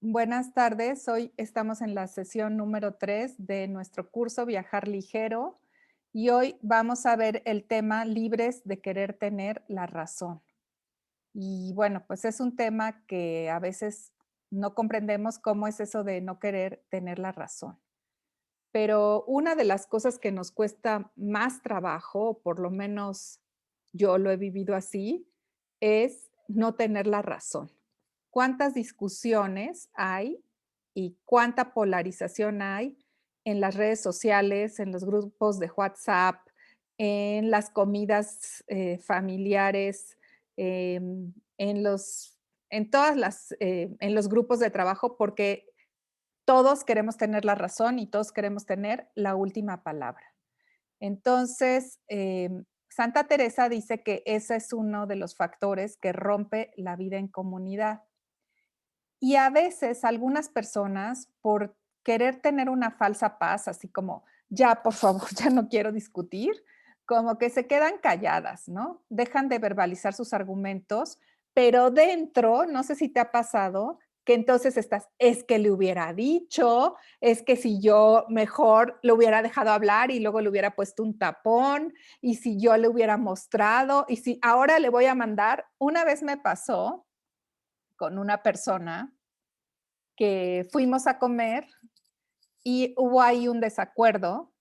Buenas tardes, hoy estamos en la sesión número 3 de nuestro curso Viajar Ligero y hoy vamos a ver el tema libres de querer tener la razón. Y bueno, pues es un tema que a veces no comprendemos cómo es eso de no querer tener la razón. Pero una de las cosas que nos cuesta más trabajo, o por lo menos yo lo he vivido así, es no tener la razón. ¿Cuántas discusiones hay y cuánta polarización hay en las redes sociales, en los grupos de WhatsApp, en las comidas familiares, en en los grupos de trabajo? Porque todos queremos tener la razón y todos queremos tener la última palabra. Entonces, Santa Teresa dice que ese es uno de los factores que rompe la vida en comunidad. Y a veces algunas personas, por querer tener una falsa paz, así como, ya, por favor, ya no quiero discutir, como que se quedan calladas, ¿no? Dejan de verbalizar sus argumentos, pero dentro, no sé si te ha pasado, que entonces estás, es que le hubiera dicho, es que si yo mejor lo hubiera dejado hablar y luego le hubiera puesto un tapón, y si yo le hubiera mostrado, y si ahora le voy a mandar, una vez me pasó con una persona que fuimos a comer y hubo ahí un desacuerdo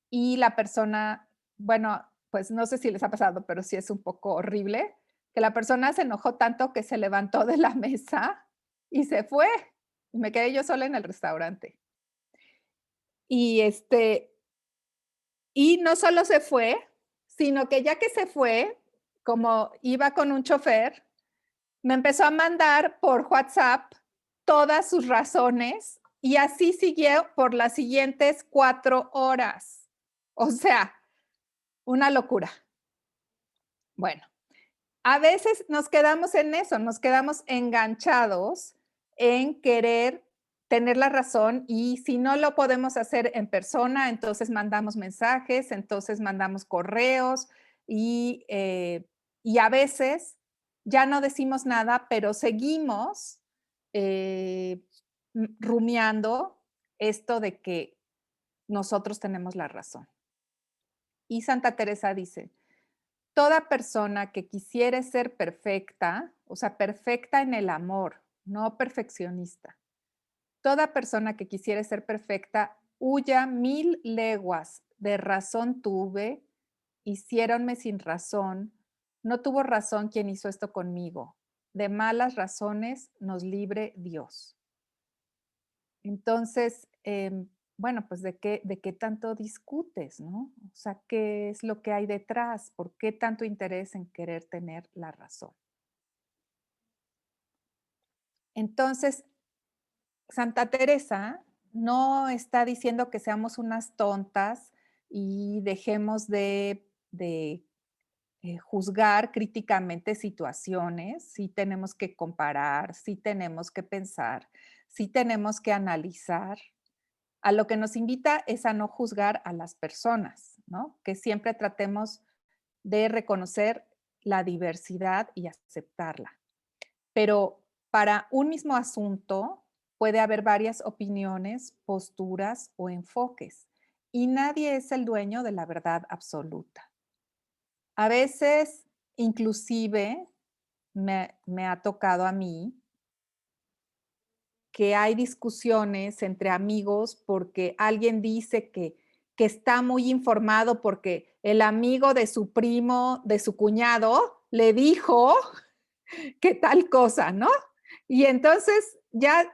y la persona, bueno, pues no sé si les ha pasado, pero sí es un poco horrible, que la persona se enojó tanto que se levantó de la mesa y se fue. Y me quedé yo sola en el restaurante. Y y no solo se fue, sino que ya que se fue, como iba con un chofer, me empezó a mandar por WhatsApp todas sus razones y así siguió por las siguientes 4 horas. O sea, una locura. Bueno, a veces nos quedamos en eso, nos quedamos enganchados en querer tener la razón y si no lo podemos hacer en persona, entonces mandamos mensajes, entonces mandamos correos y, y a veces ya no decimos nada, pero seguimos eh, rumiando esto de que nosotros tenemos la razón. Y Santa Teresa dice, toda persona que quisiere ser perfecta, o sea, perfecta en el amor, no perfeccionista. Toda persona que quisiere ser perfecta, huya 1000 leguas. De razón tuve, hiciéronme sin razón. No tuvo razón quien hizo esto conmigo. De malas razones nos libre Dios. Entonces, bueno, pues de qué tanto discutes, ¿no? O sea, ¿qué es lo que hay detrás? ¿Por qué tanto interés en querer tener la razón? Entonces, Santa Teresa no está diciendo que seamos unas tontas y dejemos de juzgar críticamente situaciones, sí tenemos que comparar, sí tenemos que pensar, sí tenemos que analizar. A lo que nos invita es a no juzgar a las personas, ¿no? Que siempre tratemos de reconocer la diversidad y aceptarla. Pero para un mismo asunto puede haber varias opiniones, posturas o enfoques y nadie es el dueño de la verdad absoluta. A veces, inclusive, me ha tocado a mí que hay discusiones entre amigos porque alguien dice que está muy informado porque el amigo de su primo, de su cuñado, le dijo que tal cosa, ¿no? Y entonces ya,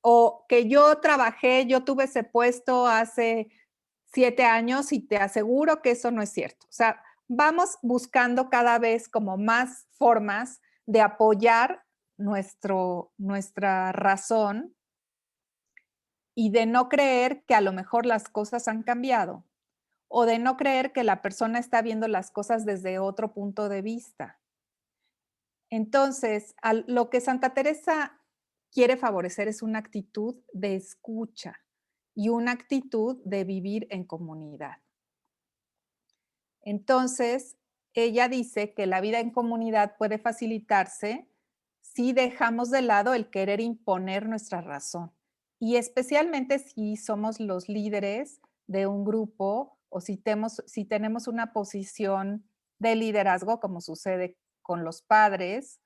o que yo trabajé, yo tuve ese puesto hace 7 años y te aseguro que eso no es cierto. O sea, vamos buscando cada vez como más formas de apoyar nuestra razón y de no creer que a lo mejor las cosas han cambiado o de no creer que la persona está viendo las cosas desde otro punto de vista. Entonces, lo que Santa Teresa quiere favorecer es una actitud de escucha y una actitud de vivir en comunidad. Entonces, ella dice que la vida en comunidad puede facilitarse si dejamos de lado el querer imponer nuestra razón. Y especialmente si somos los líderes de un grupo o si tenemos una posición de liderazgo, como sucede con los padres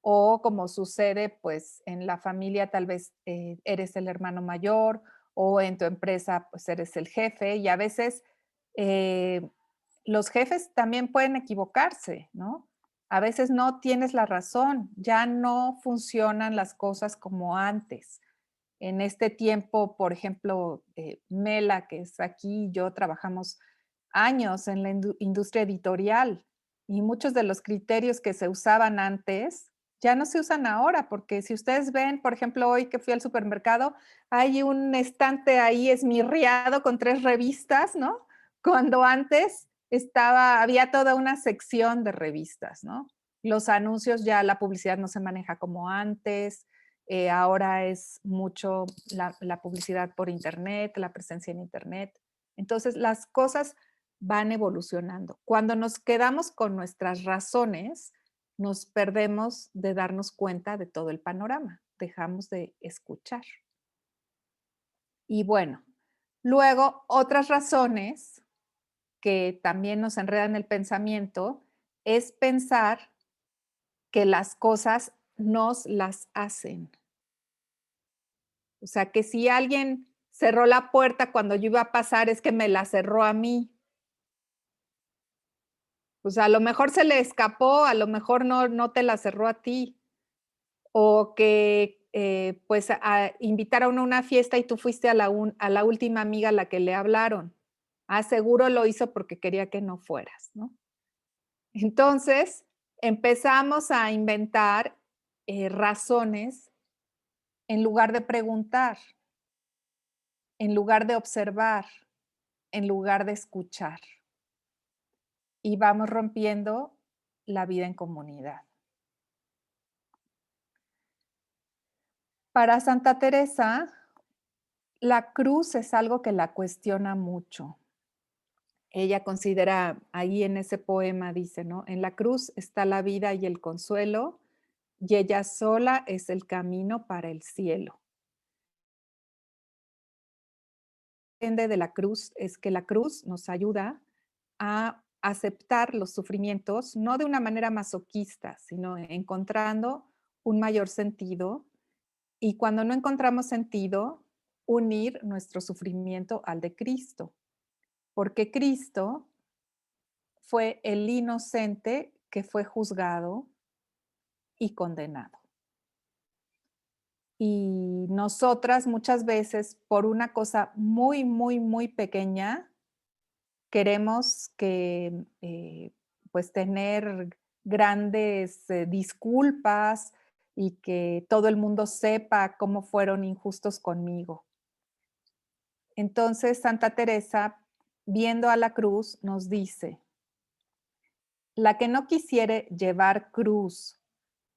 o como sucede pues en la familia, tal vez eres el hermano mayor o en tu empresa pues eres el jefe y a veces eh, los jefes también pueden equivocarse, ¿no? A veces no tienes la razón, ya no funcionan las cosas como antes. En este tiempo, por ejemplo, Mela, que es aquí, y yo trabajamos años en la industria editorial y muchos de los criterios que se usaban antes ya no se usan ahora, porque si ustedes ven, por ejemplo, hoy que fui al supermercado, hay un estante ahí esmirriado con 3 revistas, ¿no? Cuando antes había toda una sección de revistas, ¿no? Los anuncios ya la publicidad no se maneja como antes, ahora es mucho la publicidad por internet, la presencia en internet. Entonces, las cosas van evolucionando. Cuando nos quedamos con nuestras razones, nos perdemos de darnos cuenta de todo el panorama, dejamos de escuchar. Y bueno, luego otras razones que también nos enredan el pensamiento es pensar que las cosas nos las hacen. O sea, que si alguien cerró la puerta cuando yo iba a pasar, es que me la cerró a mí. Pues a lo mejor se le escapó, a lo mejor no te la cerró a ti. O que, pues, invitaron a una fiesta y tú fuiste a la última amiga a la que le hablaron. Ah, seguro lo hizo porque quería que no fueras, ¿no? Entonces, empezamos a inventar, razones en lugar de preguntar, en lugar de observar, en lugar de escuchar. Y vamos rompiendo la vida en comunidad. Para Santa Teresa, la cruz es algo que la cuestiona mucho. Ella considera, ahí en ese poema dice, ¿no? En la cruz está la vida y el consuelo, y ella sola es el camino para el cielo. Depende de la cruz, es que la cruz nos ayuda a aceptar los sufrimientos, no de una manera masoquista, sino encontrando un mayor sentido. Y cuando no encontramos sentido, unir nuestro sufrimiento al de Cristo, porque Cristo fue el inocente que fue juzgado y condenado. Y nosotras muchas veces, por una cosa muy, muy, muy pequeña, queremos que, pues, tener grandes disculpas y que todo el mundo sepa cómo fueron injustos conmigo. Entonces, Santa Teresa, viendo a la cruz, nos dice, la que no quisiere llevar cruz,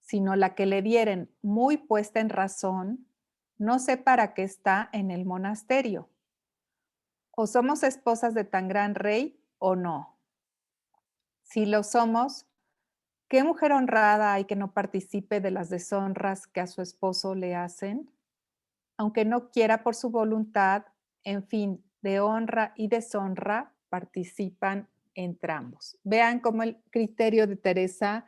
sino la que le dieren muy puesta en razón, no sé para qué está en el monasterio. O somos esposas de tan gran rey o no. Si lo somos, ¿qué mujer honrada hay que no participe de las deshonras que a su esposo le hacen? Aunque no quiera por su voluntad, en fin, de honra y deshonra participan entrambos. Vean cómo el criterio de Teresa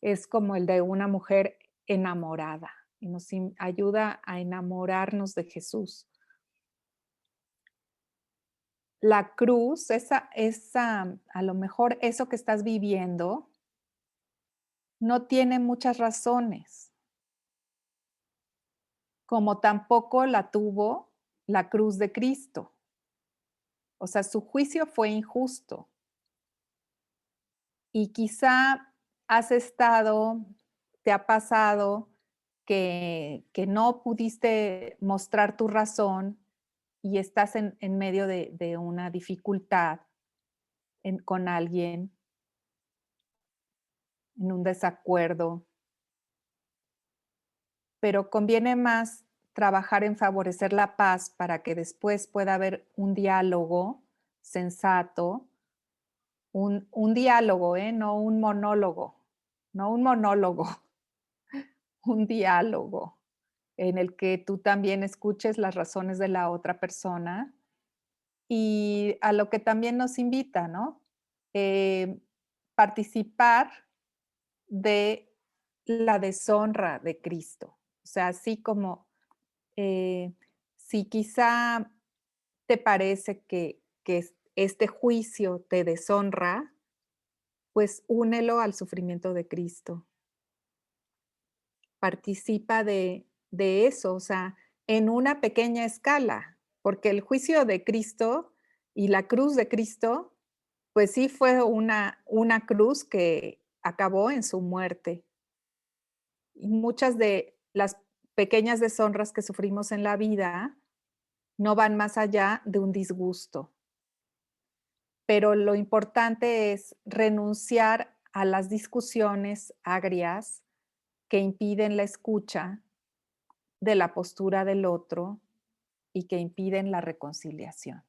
es como el de una mujer enamorada y nos ayuda a enamorarnos de Jesús. La cruz, a lo mejor eso que estás viviendo, no tiene muchas razones, como tampoco la tuvo la cruz de Cristo. O sea, su juicio fue injusto. Y quizá te ha pasado que no pudiste mostrar tu razón y estás en medio de una dificultad con alguien, en un desacuerdo, pero conviene más trabajar en favorecer la paz para que después pueda haber un diálogo sensato, un diálogo, no un monólogo, no un monólogo. un diálogo en el que tú también escuches las razones de la otra persona y a lo que también nos invita, ¿no? Eh, Participar de la deshonra de Cristo. O sea, así como eh, si quizá te parece que este juicio te deshonra, pues únelo al sufrimiento de Cristo. Participa de eso, o sea, en una pequeña escala, porque el juicio de Cristo y la cruz de Cristo, pues sí fue una cruz que acabó en su muerte. Y muchas de las pequeñas deshonras que sufrimos en la vida no van más allá de un disgusto. Pero lo importante es renunciar a las discusiones agrias que impiden la escucha de la postura del otro y que impiden la reconciliación.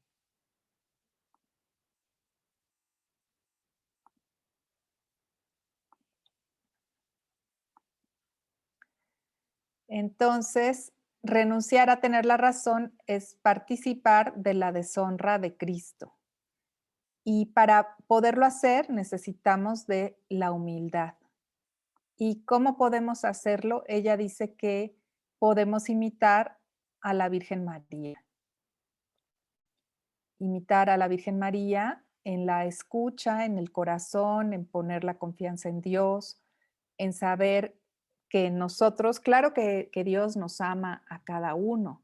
Entonces, renunciar a tener la razón es participar de la deshonra de Cristo. Y para poderlo hacer necesitamos de la humildad. ¿Y cómo podemos hacerlo? Ella dice que podemos imitar a la Virgen María. Imitar a la Virgen María en la escucha, en el corazón, en poner la confianza en Dios, en saber que nosotros, claro que Dios nos ama a cada uno,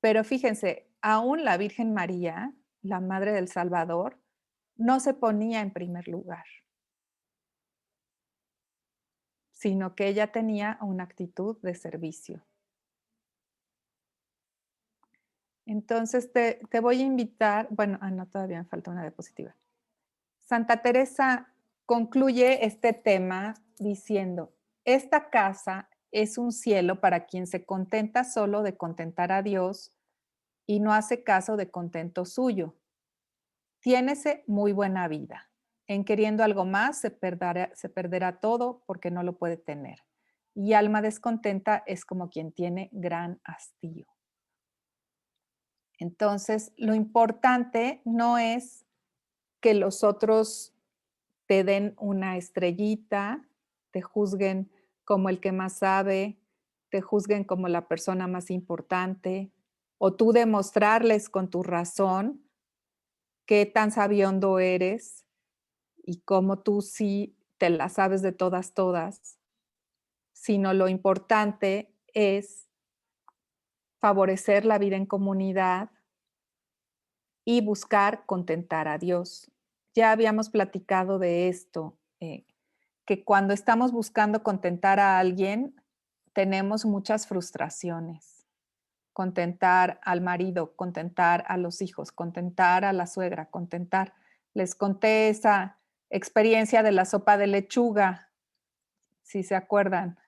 pero fíjense, aún la Virgen María, la Madre del Salvador, no se ponía en primer lugar, sino que ella tenía una actitud de servicio. Entonces te voy a invitar, bueno, no, todavía me falta una diapositiva. Santa Teresa concluye este tema diciendo, esta casa es un cielo para quien se contenta solo de contentar a Dios y no hace caso de contento suyo. Tiénese muy buena vida. En queriendo algo más se perderá todo porque no lo puede tener. Y alma descontenta es como quien tiene gran hastío. Entonces, lo importante no es que los otros te den una estrellita, te juzguen como el que más sabe, te juzguen como la persona más importante, o tú demostrarles con tu razón qué tan sabiondo eres y cómo tú sí te la sabes de todas, todas, sino lo importante es favorecer la vida en comunidad y buscar contentar a Dios. Ya habíamos platicado de esto, que cuando estamos buscando contentar a alguien, tenemos muchas frustraciones. Contentar al marido, contentar a los hijos, contentar a la suegra, contentar. Les conté esa experiencia de la sopa de lechuga, si se acuerdan,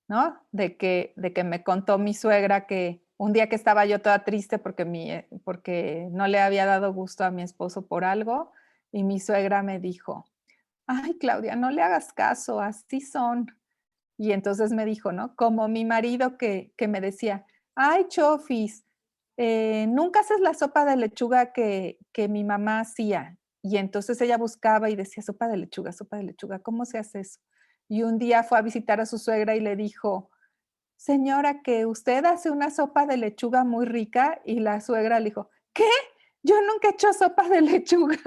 ¿no? De que me contó mi suegra que un día que estaba yo toda triste porque no le había dado gusto a mi esposo por algo, y mi suegra me dijo, ay, Claudia, no le hagas caso, así son. Y entonces me dijo, ¿no? Como mi marido que me decía, ay, Chofis, nunca haces la sopa de lechuga que mi mamá hacía. Y entonces ella buscaba y decía, sopa de lechuga, ¿cómo se hace eso? Y un día fue a visitar a su suegra y le dijo, señora, que usted hace una sopa de lechuga muy rica. Y la suegra le dijo, ¿qué? Yo nunca he hecho sopa de lechuga.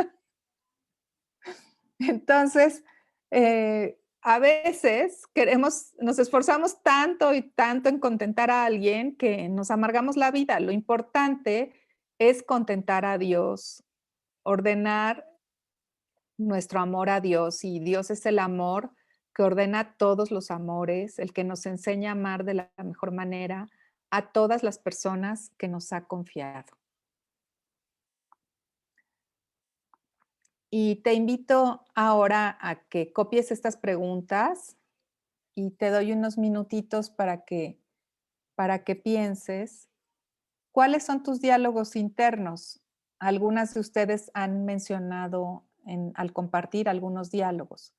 Entonces, a veces nos esforzamos tanto y tanto en contentar a alguien que nos amargamos la vida. Lo importante es contentar a Dios, ordenar nuestro amor a Dios, y Dios es el amor que ordena todos los amores, el que nos enseña a amar de la mejor manera a todas las personas que nos ha confiado. Y te invito ahora a que copies estas preguntas y te doy unos minutitos para que pienses cuáles son tus diálogos internos. Algunas de ustedes han mencionado al compartir algunos diálogos.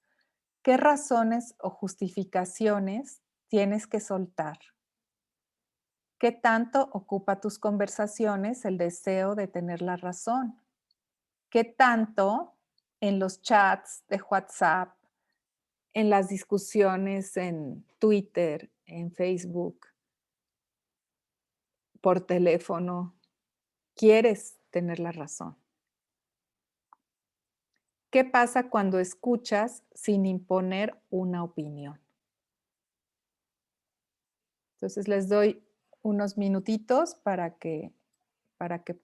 ¿Qué razones o justificaciones tienes que soltar? ¿Qué tanto ocupa tus conversaciones el deseo de tener la razón? ¿Qué tanto en los chats de WhatsApp, en las discusiones en Twitter, en Facebook, por teléfono, quieres tener la razón? ¿Qué pasa cuando escuchas sin imponer una opinión? Entonces les doy unos minutitos para que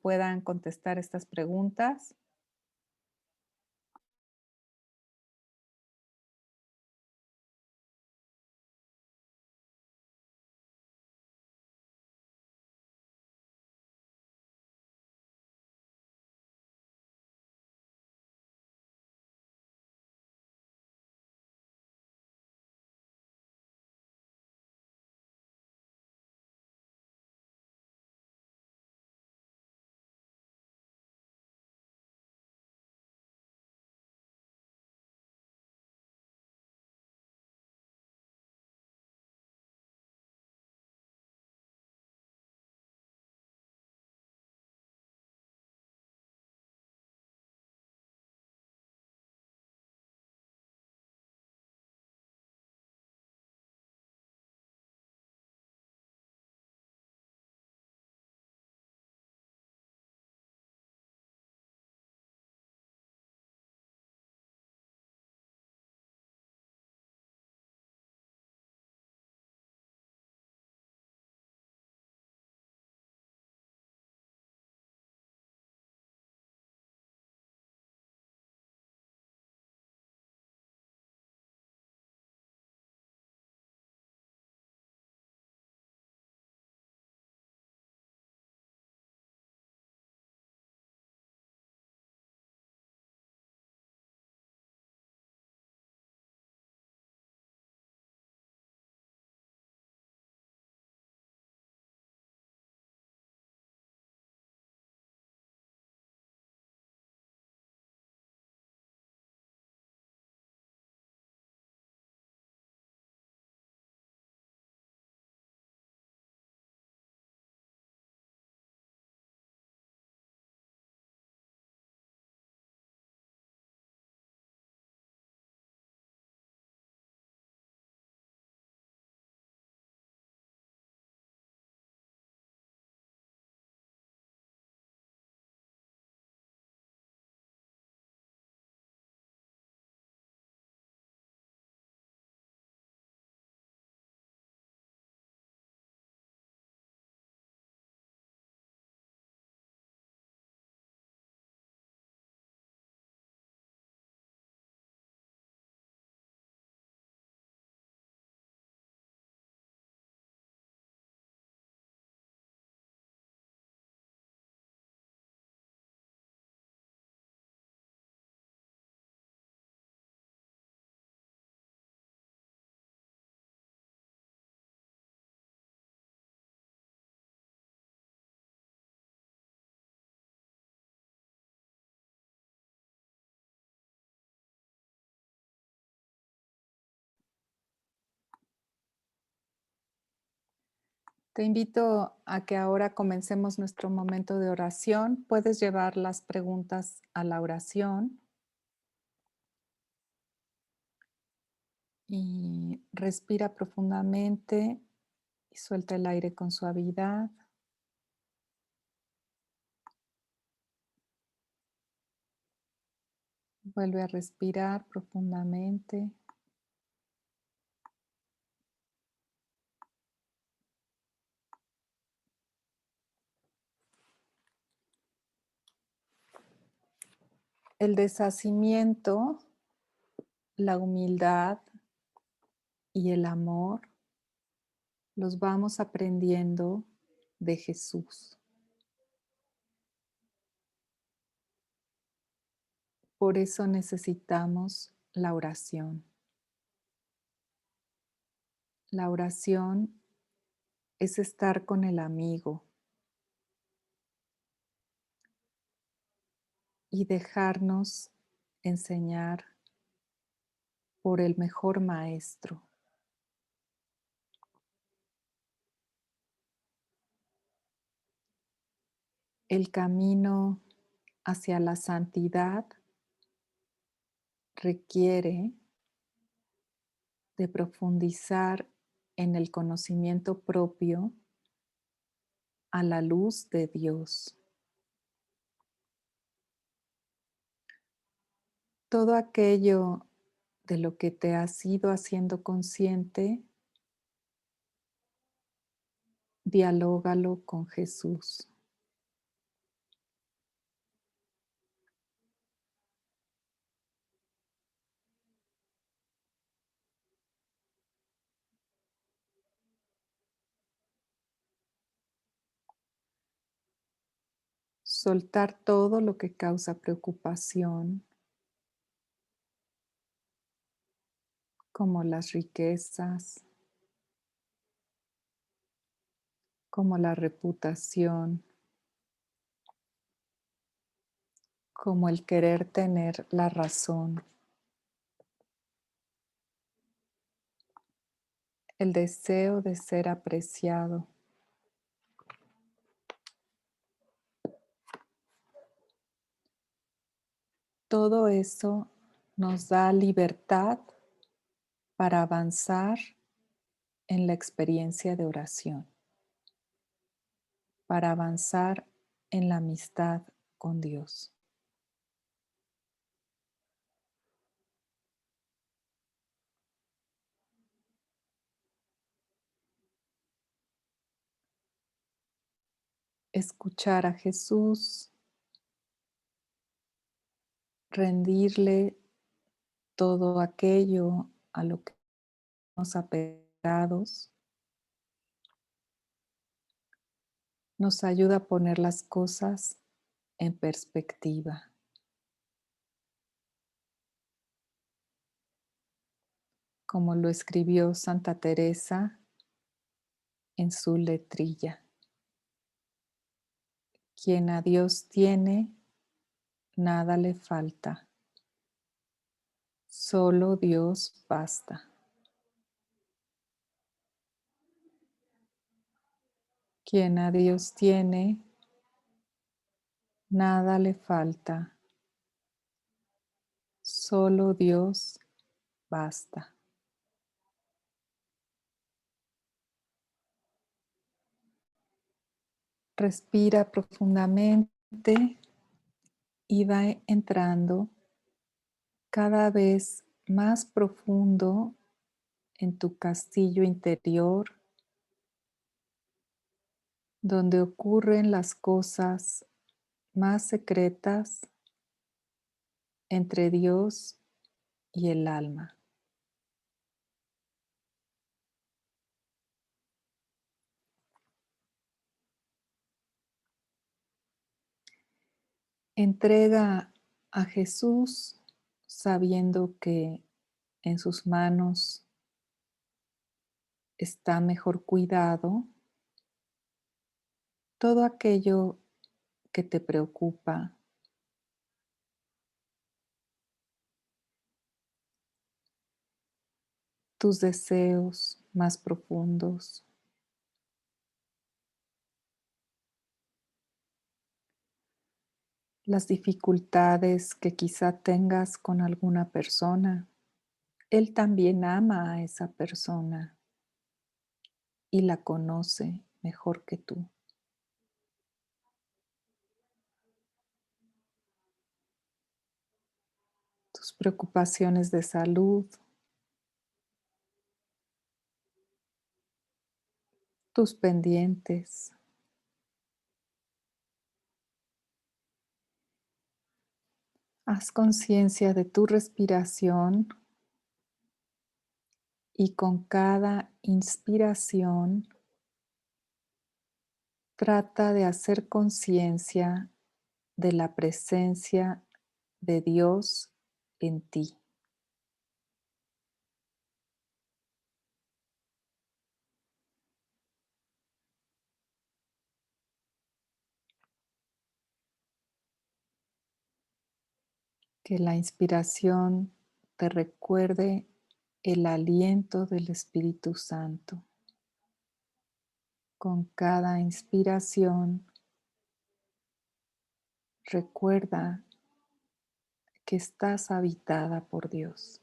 puedan contestar estas preguntas. Te invito a que ahora comencemos nuestro momento de oración. Puedes llevar las preguntas a la oración y respira profundamente y suelta el aire con suavidad. Vuelve a respirar profundamente. El deshacimiento, la humildad y el amor los vamos aprendiendo de Jesús. Por eso necesitamos la oración. La oración es estar con el amigo y dejarnos enseñar por el mejor maestro. El camino hacia la santidad requiere de profundizar en el conocimiento propio a la luz de Dios. Todo aquello de lo que te has ido haciendo consciente, dialógalo con Jesús. Soltar todo lo que causa preocupación, como las riquezas, como la reputación, como el querer tener la razón, el deseo de ser apreciado. Todo eso nos da libertad para avanzar en la experiencia de oración, para avanzar en la amistad con Dios. Escuchar a Jesús, rendirle todo aquello a lo que nos apegados, nos ayuda a poner las cosas en perspectiva, como lo escribió Santa Teresa en su letrilla. Quien a Dios tiene, nada le falta, solo Dios basta. Quien a Dios tiene, nada le falta, solo Dios basta. Respira profundamente y va entrando cada vez más profundo en tu castillo interior, donde ocurren las cosas más secretas entre Dios y el alma. Entrega a Jesús sabiendo que en sus manos está mejor cuidado todo aquello que te preocupa, tus deseos más profundos, las dificultades que quizá tengas con alguna persona. Él también ama a esa persona y la conoce mejor que tú. Tus preocupaciones de salud, tus pendientes. Haz conciencia de tu respiración y con cada inspiración trata de hacer conciencia de la presencia de Dios en ti. Que la inspiración te recuerde el aliento del Espíritu Santo. Con cada inspiración, recuerda que estás habitada por Dios.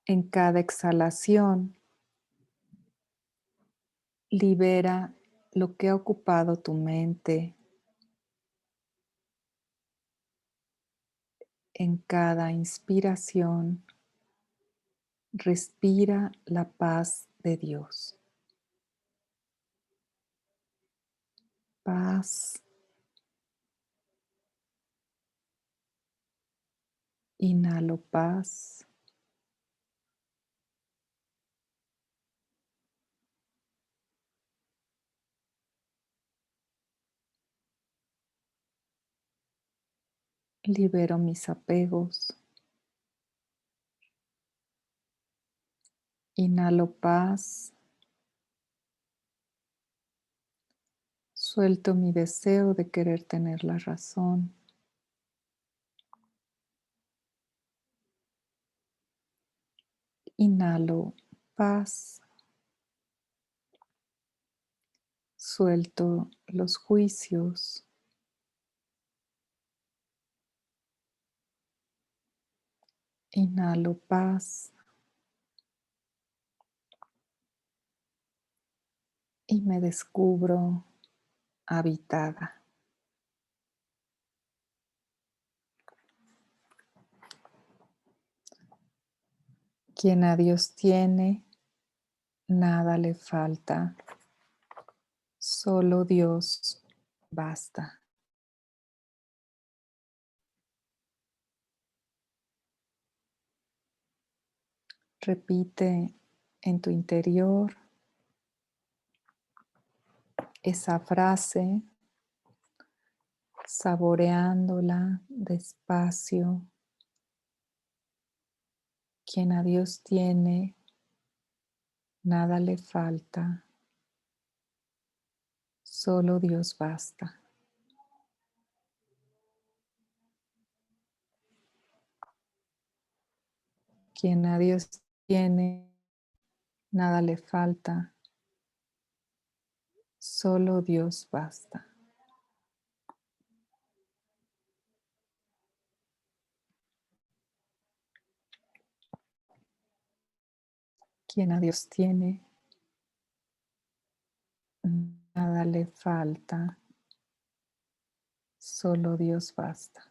En cada exhalación, libera lo que ha ocupado tu mente. En cada inspiración, respira la paz de Dios. Paz. Inhalo paz. Libero mis apegos. Inhalo paz. Suelto mi deseo de querer tener la razón. Inhalo paz. Suelto los juicios. Inhalo paz. Y me descubro habitada. Quien a Dios tiene, nada le falta. Solo Dios basta. Repite en tu interior esa frase, saboreándola despacio. Quien a Dios tiene, nada le falta. Solo Dios basta. Quien a Dios tiene, nada le falta. Solo Dios basta. Quien a Dios tiene, nada le falta. Solo Dios basta.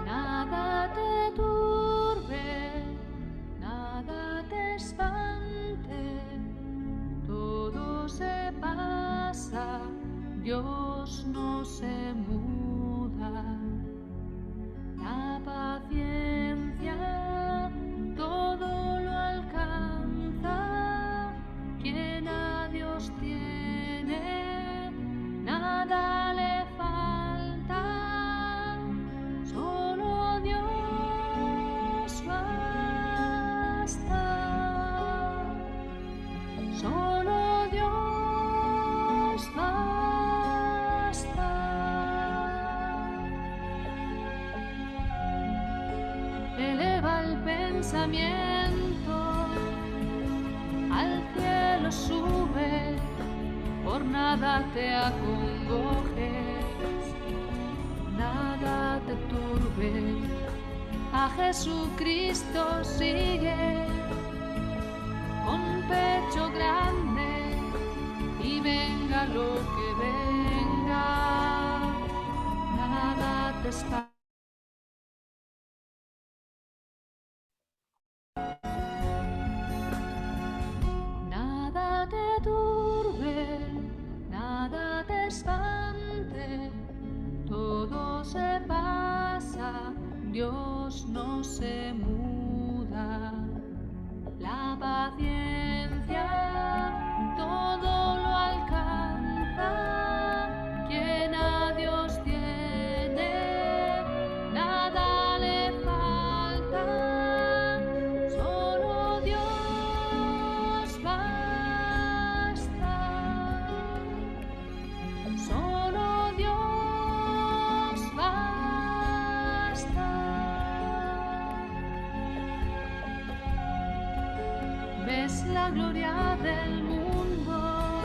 Nada te turbe, nada te espante, todo se pasa, Dios no se muda. La paciencia todo lo alcanza, quien a Dios tiene, nada le falta, solo Dios basta, solo Dios basta. Eleva el pensamiento, al cielo sube, por nada te acongojes, nada te turbe, a Jesucristo sigue, con pecho grande y venga lo que venga, nada te espanta. Nada te turbe, nada te espante, todo se pasa, Dios no se muda. La paciencia todo lo alcanza, quien a Dios tiene, nada le falta, solo Dios basta, solo Dios basta. Ves la gloria del mundo,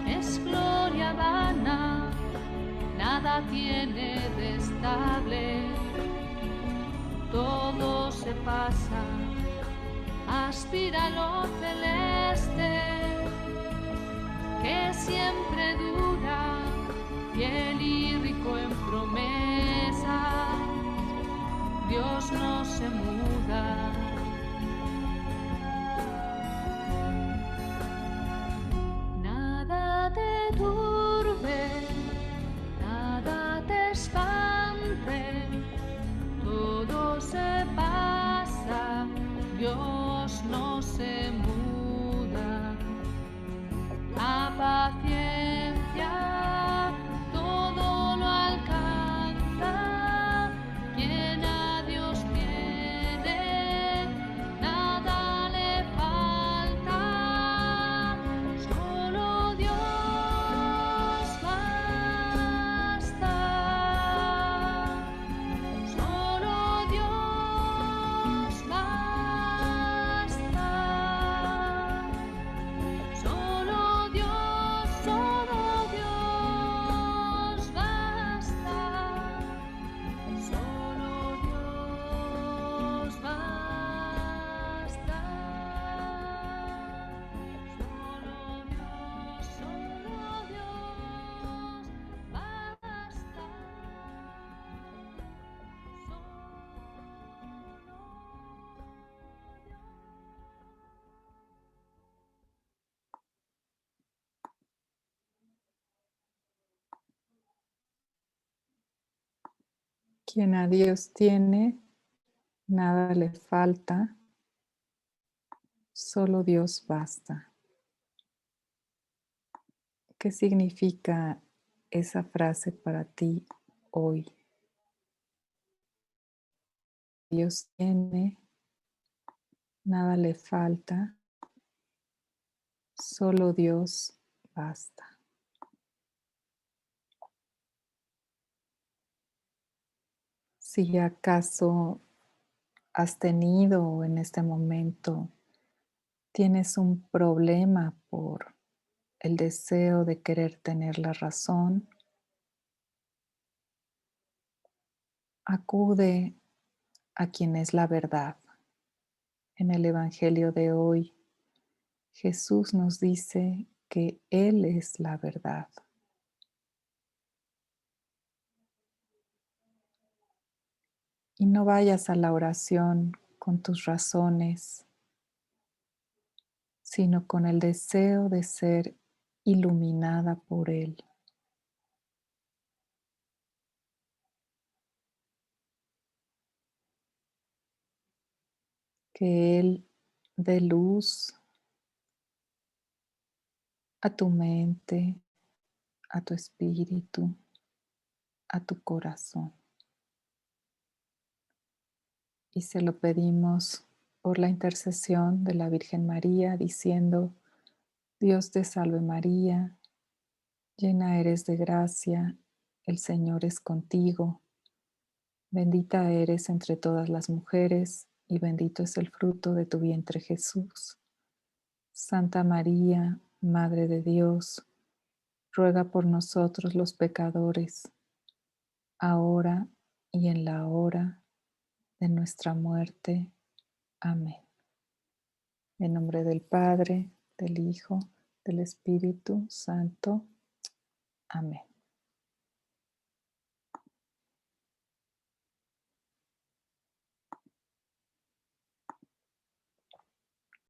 es gloria vana, nada tiene de estable, todo se pasa, aspira a lo celeste, que siempre dura, fiel y rico en promesas, Dios no se muda. Nada te turbe, nada te espante, todo se pasa, Dios no se muda. La paciencia todo lo alcanza, quien a Dios tiene, nada le falta, solo Dios basta, solo Dios basta, solo Dios basta, solo Dios basta, solo Dios basta. Quien a Dios tiene, nada le falta, solo Dios basta. ¿Qué significa esa frase para ti hoy? Dios tiene, nada le falta, solo Dios basta. Si acaso has tenido o en este momento tienes un problema por el deseo de querer tener la razón, acude a quien es la verdad. En el Evangelio de hoy, Jesús nos dice que Él es la verdad. Y no vayas a la oración con tus razones, sino con el deseo de ser iluminada por Él. Que Él dé luz a tu mente, a tu espíritu, a tu corazón. Y se lo pedimos por la intercesión de la Virgen María, diciendo: Dios te salve María, llena eres de gracia, el Señor es contigo. Bendita eres entre todas las mujeres, y bendito es el fruto de tu vientre Jesús. Santa María, Madre de Dios, ruega por nosotros los pecadores, ahora y en la hora de nuestra muerte. Amén. En nombre del Padre, del Hijo del Espíritu Santo. Amén.